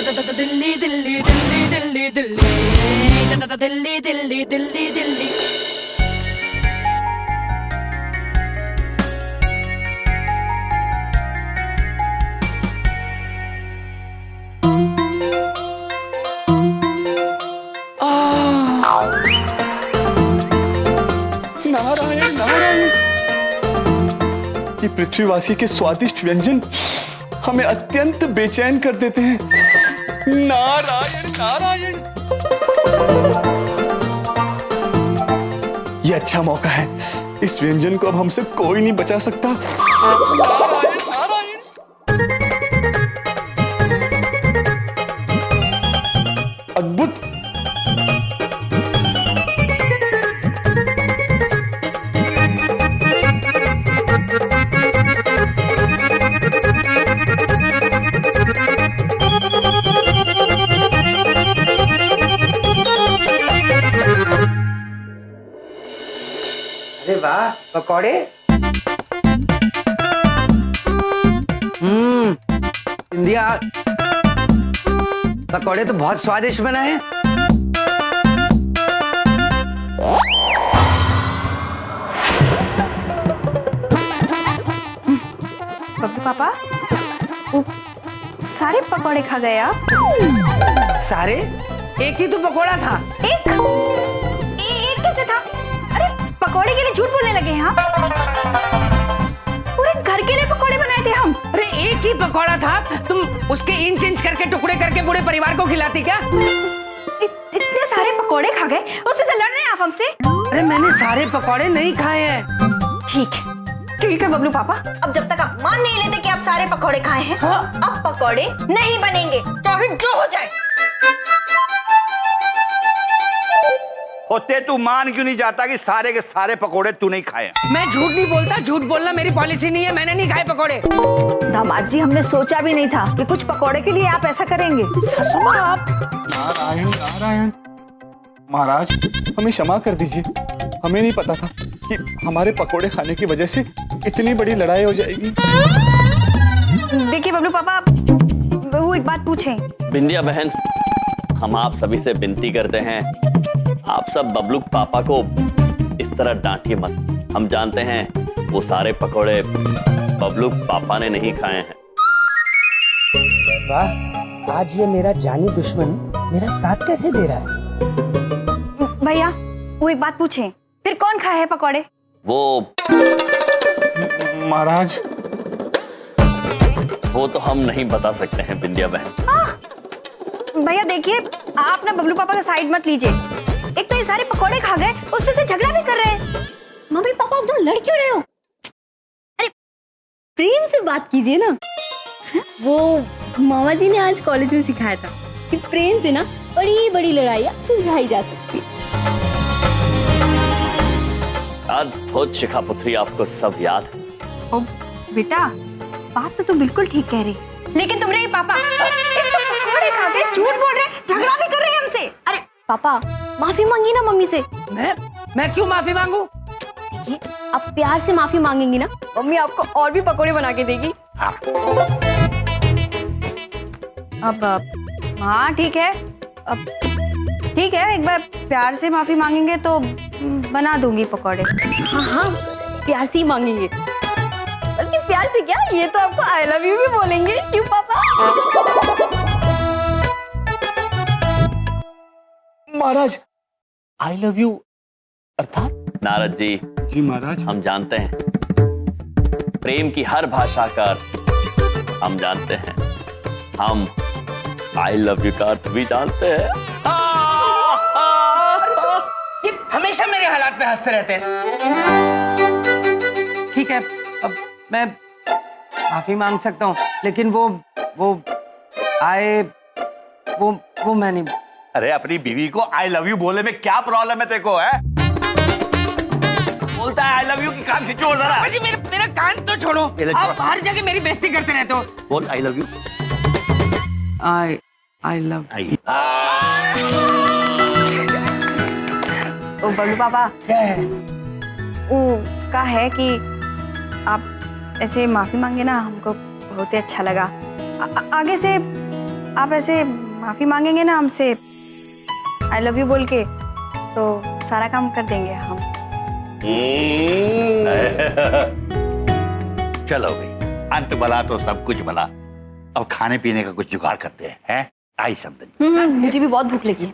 दिल्ली दिल्ली दिल्ली दिल्ली दिल्ली दिल्ली दिल्ली दिल्ली दिल्ली। नारायण नारायण, ये पृथ्वीवासी के स्वादिष्ट व्यंजन हमें अत्यंत बेचैन कर देते हैं। नारायण नारायण, ये अच्छा मौका है, इस व्यंजन को अब हमसे कोई नहीं बचा सकता। नारायण नारायण, अद्भुत। अरे वाह, पकौड़े। इंडिया, पकौड़े तो बहुत स्वादिष्ट बनाए हैं। बब्लू पापा, सारे पकौड़े खा गए आप? सारे? एक ही तो पकौड़ा था। एक कैसे था? अरे पकौड़े के लिए झूठ बोलने लगे हैं आप? पूरे घर के लिए पकौड़े बनाए थे हम। अरे एक ही पकौड़ा था, तुम उसके इंच इंच करके टुकड़े करके पूरे परिवार को खिलाती क्या? इतने सारे पकौड़े खा गए, उसमें से लड़ रहे हैं आप हमसे? अरे मैंने सारे पकौड़े नहीं खाए हैं। ठीक है बबलू पापा, अब जब तक आप मान नहीं लेते कि आप सारे पकौड़े खाए हैं, अब पकौड़े नहीं बनेंगे, चाहे जो हो जाए। होते तू मान क्यों नहीं जाता कि सारे के सारे पकोड़े तू नहीं खाए? मैं झूठ नहीं बोलता, झूठ बोलना मेरी पॉलिसी नहीं है, मैंने नहीं खाए पकोड़े। दामाद जी, हमने सोचा भी नहीं था कि कुछ पकौड़े के लिए आप ऐसा करेंगे। आप नारायण नारायण, महाराज हमें क्षमा कर दीजिए, हमें नहीं पता था कि हमारे पकोड़े खाने की वजह से इतनी बड़ी लड़ाई हो जाएगी। देखिए बबलू पापा, वो एक बात पूछें। बिंदिया बहन, हम आप सभी से विनती करते हैं, आप सब बबलू पापा को इस तरह डांटिए मत। हम जानते हैं वो सारे पकोड़े बबलू पापा ने नहीं खाए हैं। वाह, आज ये मेरा जानी दुश्मन मेरा साथ कैसे दे रहा है? भैया, वो एक बात पूछें, फिर कौन खाए हैं पकौड़े? वो महाराज, वो तो हम नहीं बता सकते हैं बिंदिया बहन। भैया देखिए, आप ना बबलू पापा का साइड मत लीजिए। एक तो ये सारे पकौड़े खा गए, उसमें से झगड़ा भी कर रहे हैं। मम्मी पापा, आप दोनों लड़ क्यों रहे हो? अरे प्रेम से बात कीजिए ना। वो मामा जी ने आज कॉलेज में सिखाया था कि प्रेम से ना बड़ी बड़ी लड़ाइयाँ सुलझाई जा सकती है। अद्भुत शिखा पुत्री, आपको सब याद है। ओ बेटा, बात तो तुम बिल्कुल ठीक कह रही, लेकिन तुम्हारे पापा एक तो पकौड़े खा के झूठ बोल रहे, झगड़ा भी कर रहे हैं हमसे। अरे पापा, माफी मांगी ना मम्मी से। मैं क्यों माफी मांगू? ये अब प्यार से माफी मांगेंगी ना, मम्मी आपको और भी पकौड़े बना के देगी। अब हाँ ठीक है, अब ठीक है, एक बार प्यार से माफी मांगेंगे तो बना दूंगी पकौड़े। हाँ, प्यार से ही मांगेंगे। बल्कि प्यार से क्या, ये तो आपको आई लव यू भी बोलेंगे। क्यों पापा? महाराज, आई लव यू अर्थात? नारद जी, जी महाराज, हम जानते हैं प्रेम की हर भाषा का अर्थ हम जानते हैं। हम आई लव यू का अर्थ भी जानते हैं। ये हमेशा मेरे हालात पे हंसते रहते हैं। ठीक है, अब मैं माफी मांग सकता हूँ, लेकिन वो मैं नहीं। अरे अपनी बीवी को आई लव यू बोले में क्या प्रॉब्लम है तेरे को? है बोलता है आई लव यू की कान खींचो जरा। जी मेरा कान तो छोड़ो, आप हर जगह मेरी बेइज्जती करते रहते हो। बोल I love you. I love. ओ बबलू पापा, क्या है? वो का है कि आप ऐसे माफी मांगे ना, हमको बहुत ही अच्छा लगा। आगे से आप ऐसे माफी मांगेंगे ना हमसे आई लव यू बोल के, तो सारा काम कर देंगे हम। चलो भाई, अंत भला तो सब कुछ भला। अब खाने पीने का कुछ जुगाड़ करते हैं? आई समझ। मुझे भी बहुत भूख लगी है।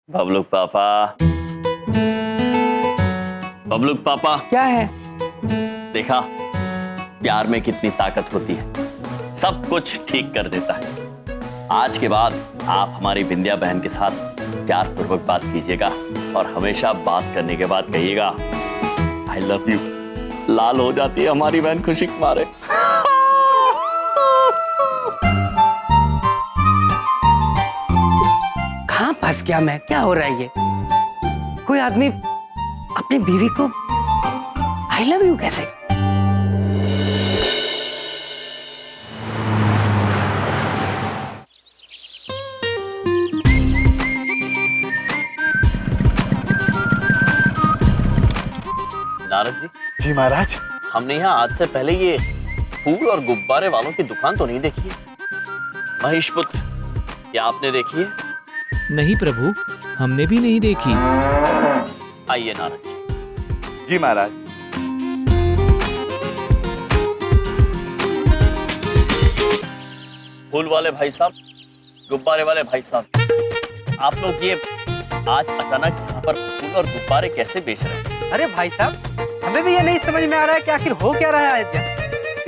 बबलूक पापा, बबलूक पापा, क्या है? देखा प्यार में कितनी ताकत होती है, सब कुछ ठीक कर देता है। आज के बाद आप हमारी बिंदिया बहन के साथ प्यार पूर्वक बात कीजिएगा और हमेशा बात करने के बाद कहिएगा आई लव यू। लाल हो जाती है हमारी बहन खुशी के मारे। कहाँ फंस गया मैं? क्या हो रहा है ये? कोई आदमी अपनी बीवी को आई लव यू कैसे? नारद जी, जी महाराज। हमने यहाँ आज से पहले ये फूल और गुब्बारे वालों की दुकान तो नहीं देखी है। महेश पुत्र, क्या आपने देखी है? नहीं प्रभु, हमने भी नहीं देखी। आइए नारद जी। जी महाराज। फूल वाले भाई साहब, गुब्बारे वाले भाई साहब, आप लोग ये आज अचानक यहाँ पर फूल और गुब्बारे कैसे बेच रहे हैं? अरे भाई साहब, हमें भी ये नहीं समझ में आ रहा है कि आखिर हो क्या रहा है अयोध्या।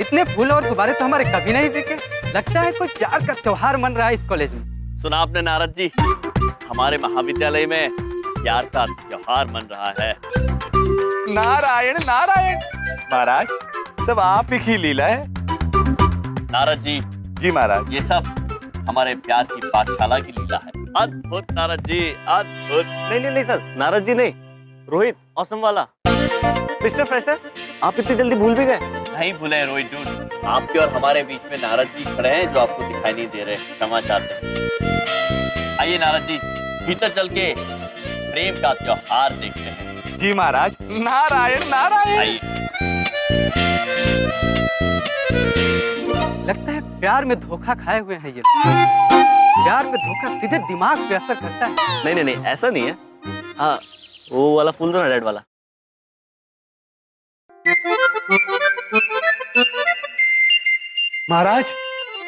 इतने फूल और गुब्बारे तो हमारे कभी नहीं दिखे। लगता है कोई प्यार का त्योहार मन रहा है इस कॉलेज में। सुना आपने नारद जी, हमारे महाविद्यालय में प्यार का त्योहार मन रहा है। नारायण नारायण। महाराज, सब आप ही की लीला है। नारद जी, जी महाराज। ये सब हमारे प्यार की पाठशाला की लीला है। अद्भुत नारद जी, अद्भुत। नहीं सर, नारद जी नहीं, रोहित औसम वाला। मिस्टर फ्रेशर, आप इतनी जल्दी भूल भी गए? नहीं भूले रोहित डूड, आपके और हमारे बीच में नारद जी खड़े हैं जो आपको दिखाई नहीं दे रहे। क्षमा चाहते हैं। आइए नारद जी, भीतर चल के प्रेम का त्योहार देखते हैं। जी महाराज। नारायण नारायण। आइए। लगता है प्यार में धोखा खाए हुए हैं ये। प्यार में धोखा सीधे दिमाग पे असर करता है। नहीं, ऐसा नहीं है। हाँ, वो वाला फूल दो ना, रेड वाला। महाराज,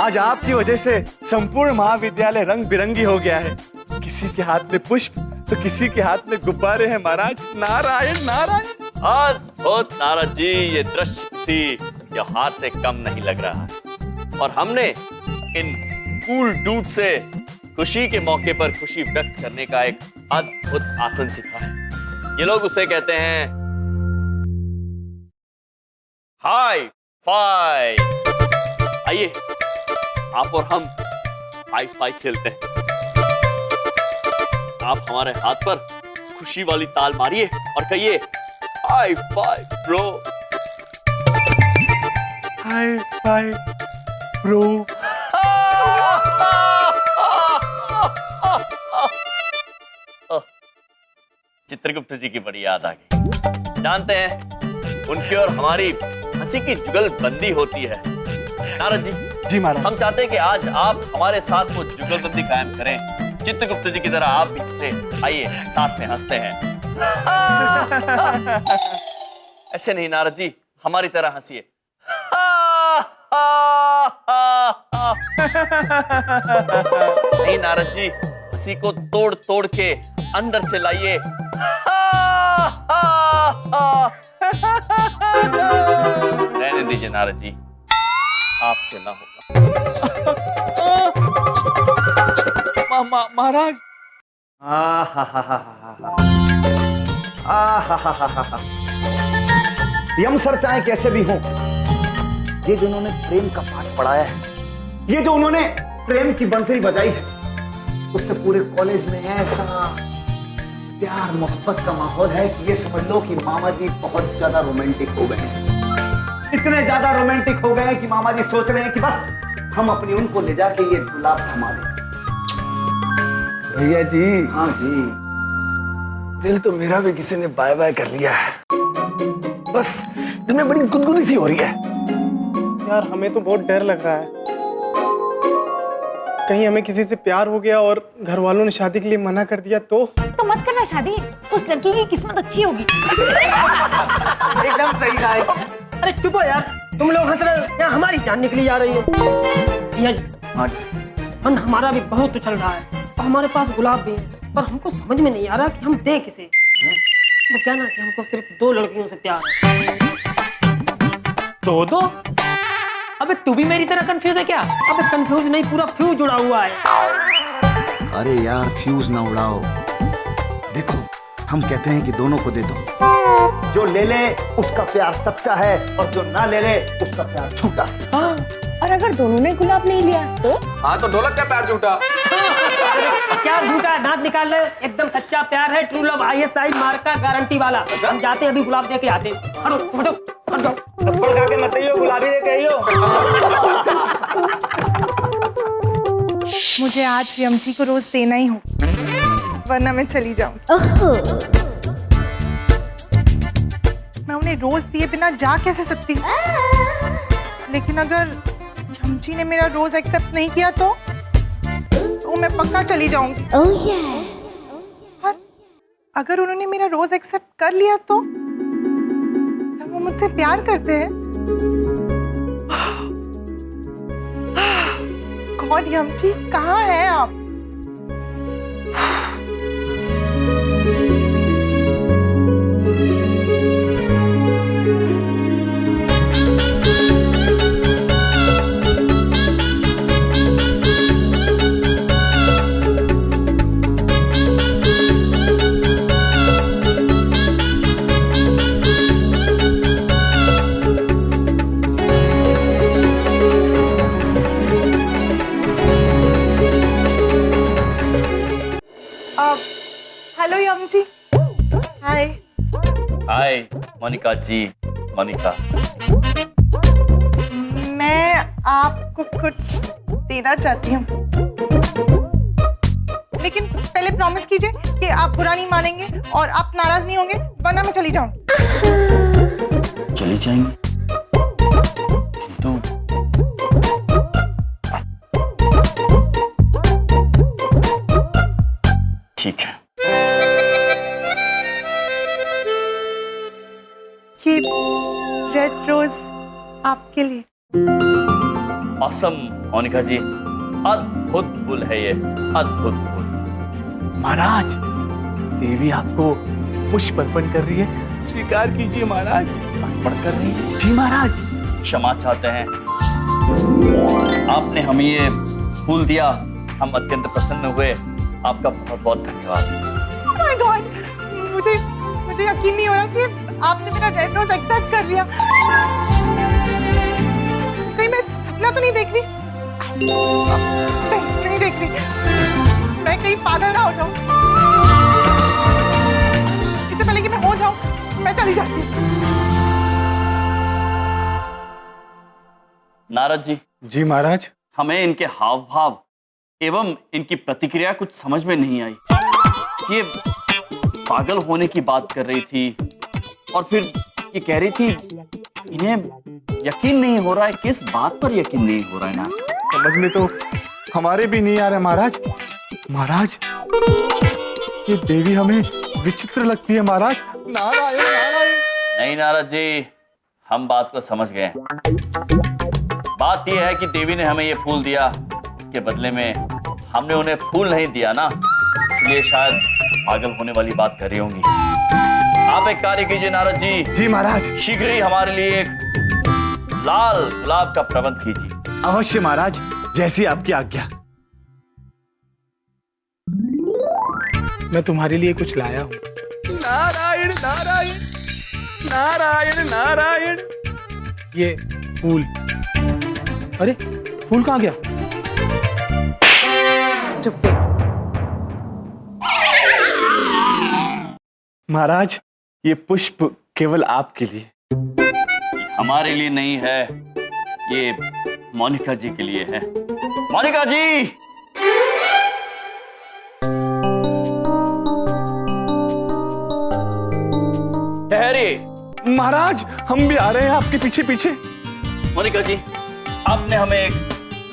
आज आपकी वजह से संपूर्ण महाविद्यालय रंग बिरंगी हो गया है। किसी के हाथ में पुष्प तो किसी के हाथ में गुब्बारे हैं महाराज। नारायण नारायण। अद्भुत नारद जी, ये दृश्य किसी त्योहार से कम नहीं लग रहा है। और हमने इन कूल डूड से खुशी के मौके पर खुशी व्यक्त करने का एक अद्भुत आसन सीखा है। ये लोग उसे कहते हैं हाई फाइव। आइए, आप और हम हाई फाइव खेलते हैं। आप हमारे हाथ पर खुशी वाली ताल मारिए और कहिए high five bro. Hi bye bro. Chitragupta ji की बड़ी याद आ गई। जानते हैं, उनकी और हमारी हंसी की जुगलबंदी होती है। नारद जी, जी महाराज। हम चाहते हैं कि आज आप हमारे साथ वो जुगलबंदी कायम करें, चित्रगुप्त जी की तरह आप भी हंसे। आइए, साथ में हंसते हैं। ऐसे नहीं नारद जी, हमारी तरह हंसिए। नहीं नारद जी, हंसी को तोड़ तोड़ के अंदर से लाइए। रहने दीजिए नारद जी, आपसे ना होगा। महाराज। यम सर चाहे कैसे भी हों, ये जो उन्होंने प्रेम का पाठ पढ़ाया है, ये जो उन्होंने प्रेम की बंसरी बजाई है, उससे पूरे कॉलेज में ऐसा प्यार मोहब्बत का माहौल है कि ये समझ लो कि मामा जी बहुत ज्यादा रोमांटिक हो गए हैं। इतने ज्यादा रोमांटिक हो गए हैं कि मामा जी सोच रहे हैं कि बस हम अपनी उनको ले जाके ये गुलाब थमा दें। भैया जी। हाँ जी। दिल तो मेरा भी किसी ने बाय बाय कर लिया है। बस दिल में बड़ी गुदगुदी सी हो रही है। यार, हमें तो बहुत डर लग रहा है। कहीं हमें किसी से प्यार हो गया और घर वालों ने शादी के लिए मना कर दिया तो मत करना शादी, उस लड़की की किस्मत अच्छी होगी। एकदम सही कहा है। अरे चुप हो यार, तुम लोग हंस रहे हो या हमारी जान निकली जा रही है? मन हमारा भी बहुत उछल रहा है और हमारे पास गुलाब भी है, पर हमको समझ में नहीं आ रहा कि हम दें किसे। वो क्या ना कि हमको सिर्फ 2 लड़कियों से प्यार है। दो? अबे तू भी मेरी तरह कंफ्यूज है क्या? अबे कंफ्यूज नहीं, पूरा फ्यूज जुड़ा हुआ है। अरे यार फ्यूज ना उड़ाओ, देखो हम कहते हैं कि दोनों को दे दो। जो ले ले उसका प्यार सच्चा है और जो ना ले ले उसका प्यार झूठा है। हाँ, और अगर दोनों ने गुलाब नहीं लिया तो? हाँ तो ढोलक का पैर झूठा। क्या झूठा है, दांत निकाल ले। एकदम सच्चा प्यार है, ट्रू लव ISI मार्क का गारंटी वाला। हम जाते अभी गुलाब दे के आते। हटो हटो हट जाओ। थप्पड़ खा के मत आइयो, गुलाबी लेके आइयो। मुझे आज यमची को रोज देना ही हो, वरना मैं चली जाऊं। मैं उन्हें रोज दिए बिना जा कैसे सकती हूँ? लेकिन अगर यमची ने मेरा रोज एक्सेप्ट नहीं किया तो मैं पक्का चली जाऊंगी। और अगर उन्होंने मेरा रोज एक्सेप्ट कर लिया तो तब वो मुझसे प्यार करते हैं। गॉड यमची कहाँ है आप? हेलो यमची। हाय। हाय मोनिका जी। मोनिका, मैं आपको कुछ देना चाहती हूँ, लेकिन पहले प्रॉमिस कीजिए कि आप बुरा नहीं मानेंगे और आप नाराज नहीं होंगे, वरना मैं चली जाऊंगी। चली जाएंगे किंतु ठीक है। ये रेड रोज आपके लिए। ऑसम मोनिका जी, अद्भुत फूल है ये, अद्भुत फूल। महाराज, देवी आपको पुष्प अर्पण कर रही है, स्वीकार कीजिए महाराज। अर्पण कर रही है? जी महाराज। क्षमा चाहते हैं, आपने हमें ये फूल दिया, हम अत्यंत प्रसन्न हुए। आपका बहुत बहुत धन्यवाद। Oh my God! मुझे यकीन नहीं हो रहा कि आपने मेरा रेड रोज एक्सेप्ट कर लिया। कहीं मैं सपना तो नहीं देख रही? नहीं देख रही। मैं कहीं पागल ना हो जाऊं। इससे पहले कि मैं हो जाऊं, मैं चली जाती हूँ। नारद जी। जी महाराज। हमें इनके हाव भाव एवं इनकी प्रतिक्रिया कुछ समझ में नहीं आई। ये पागल होने की बात कर रही थी और फिर ये कह रही थी इन्हें यकीन नहीं हो रहा है। किस बात पर यकीन नहीं हो रहा है ना? समझ में तो हमारे भी नहीं आ रहा महाराज। महाराज, ये देवी हमें विचित्र लगती है महाराज। नारायण नारायण। नहीं नारद जी, हम बात को समझ गए। बात यह है कि देवी ने हमें ये फूल दिया, के बदले में हमने उन्हें फूल नहीं दिया ना, इसलिए शायद पागल होने वाली बात कर रही होंगी। आप एक कार्य कीजिए नारद जी। जी महाराज। शीघ्र ही हमारे लिए एक लाल गुलाब का प्रबंध कीजिए। अवश्य महाराज, जैसी आपकी आज्ञा। मैं तुम्हारे लिए कुछ लाया हूँ। नारायण नारायण नारायण नारायण। ये फूल। अरे फूल कहाँ गया? महाराज, ये पुष्प केवल आपके लिए। हमारे लिए नहीं है, ये मोनिका जी के लिए है। मोनिका जी! ठहरिए। महाराज, हम भी आ रहे हैं आपके पीछे पीछे। मोनिका जी, आपने हमें एक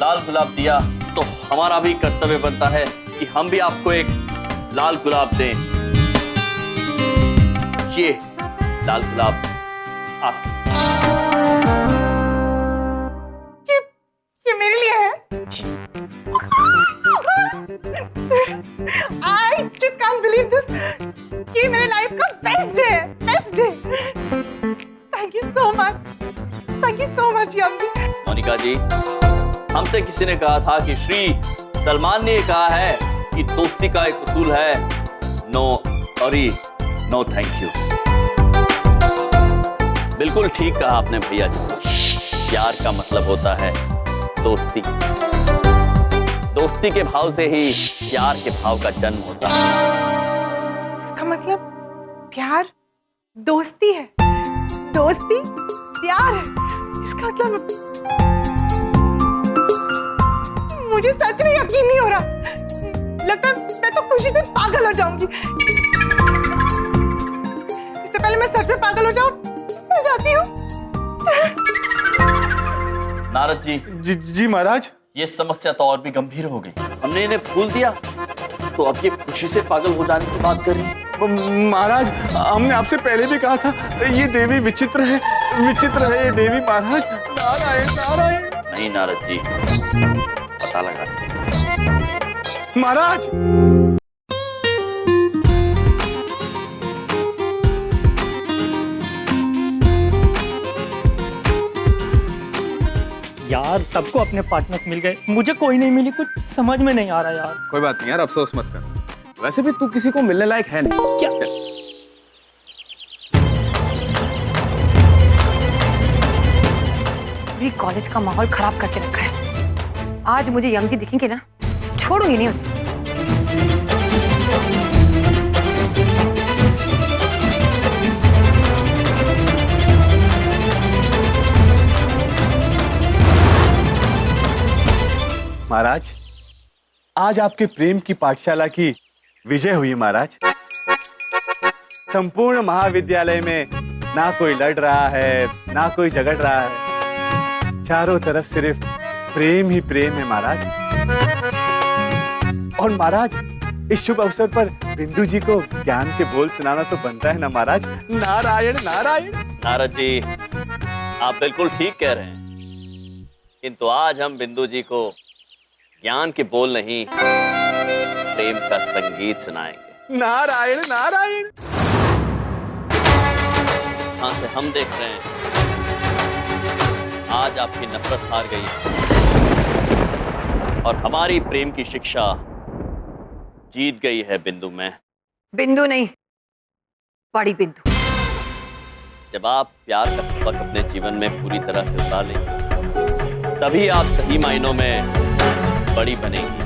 लाल गुलाब दिया, तो हमारा भी कर्तव्य बनता है कि हम भी आपको एक लाल गुलाब दें। ये लाल गुलाब आपकी। ये मेरे लिए है। I just can't believe this. ये मेरे लाइफ का बेस्ट डे है, best day. Thank you so much. Thank you so much, yummy. Monika ji, हमसे किसी ने कहा था कि श्री सलमान ने कहा है कि दोस्ती का एक उसूल है, no sorry no thank you. बिल्कुल ठीक कहा आपने भैया जी। प्यार का मतलब होता है दोस्ती। दोस्ती के भाव से ही प्यार के भाव का जन्म होता है। इसका मतलब प्यार दोस्ती है, दोस्ती प्यार है। इसका मतलब मुझे सच में यकीन नहीं हो रहा। लगता है मैं तो खुशी से पागल हो जाऊंगी। इससे पहले मैं सच में पागल हो जाऊं, मैं जाती हूँ। नारद जी। जी महाराज। ये समस्या तो और भी गंभीर हो गई। हमने इन्हें भूल दिया तो अब ये खुशी से पागल हो जाने की बात कर रही। महाराज, हमने आपसे पहले भी कहा था ये देवी विचित्र है ये देवी। महाराज नारायण नारायण। नहीं नारद जी, पता लगा महाराज। यार सबको अपने पार्टनर्स मिल गए, मुझे कोई नहीं मिली। कुछ समझ में नहीं आ रहा यार। कोई बात नहीं यार, अफसोस मत कर। वैसे भी तू किसी को मिलने लायक है नहीं। क्या? पूरी कॉलेज का माहौल खराब करके रखा है। आज मुझे यमजी दिखेंगे ना, छोड़ूंगी नहीं उन्हें। महाराज, आज आपके प्रेम की पाठशाला की विजय हुई महाराज। संपूर्ण महाविद्यालय में ना कोई लड़ रहा है, ना कोई झगड़ रहा है। चारों तरफ सिर्फ प्रेम ही प्रेम है महाराज। और महाराज, इस शुभ अवसर पर बिंदु जी को ज्ञान के बोल सुनाना तो बनता है ना महाराज। नारायण नारायण। नारद जी, आप बिल्कुल ठीक कह रहे हैं, किंतु आज हम बिंदु जी को ज्ञान के बोल नहीं, प्रेम का संगीत सुनाएंगे। नारायण नारायण। हाँ से हम देख रहे हैं आज आपकी नफरत हार गई और हमारी प्रेम की शिक्षा जीत गई है बिंदु में। बिंदु नहीं, बड़ी बिंदु। जब आप प्यार का सबक अपने जीवन में पूरी तरह से उतार लेंगे, तभी आप सही मायनों में बड़ी बनेगी।